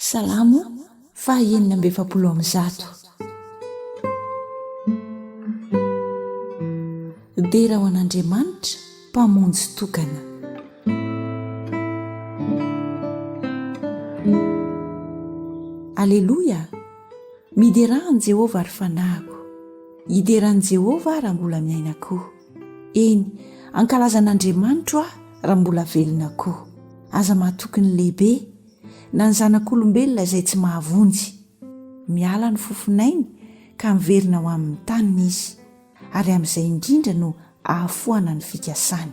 Salamo fahaenina amby 70. Dera ho an'Andriamanitra mpamonjy tokana. Aleloia! Miderahan Jehovah ary fanahiko, hideran'i Jehovah raha mbola miaina koa. Eny, ankalazan'Andriamanitra aho raha mbola velona koa. Aza mahatokony lehibe na ny zanak'olombelona izay tsy mahavonjy. Miala ny fofinainy ka miverina ho amin'ny taniny izy, ary amin'izay indrindra no ahafoana ny fikasany.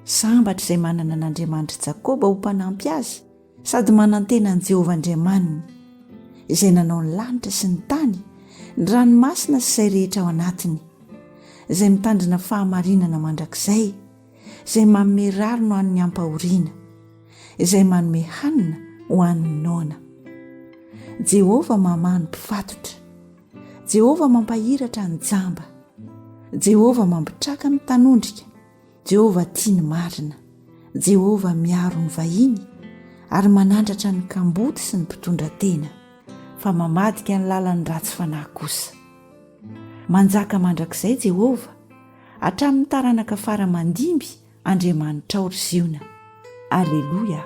Sambatra izay manana an'Andriamanitra Jakoba ho mpanampy azy, sady manantena an'i Jehovah Andriamaniny, izay nanao ny lanitra sy ny tany, ny ranomasina sy izay rehetra ao anatiny, izay mitandrina fahamarinana mandrakizay, izay manome rarino ho an'ny ampahoriana, izay manome hanina ho an'ny noana. Jehovah mamano mpifatotra, Jehovah mampahiratra ny jamba, Jehovah mampitraka ny tanondrika, Jehovah tia ny marina, Jehovah miaro ny vahiny ary manandratra ny kamboty sy ny mpitondra tena, fa mamadika ny lalan'ny ratsy fanahy kosa. Manjaka mandrakizay Jehovah, hatramin'ny taranaka faramandimby Andriamanitra ao ry ziona. Aleloia!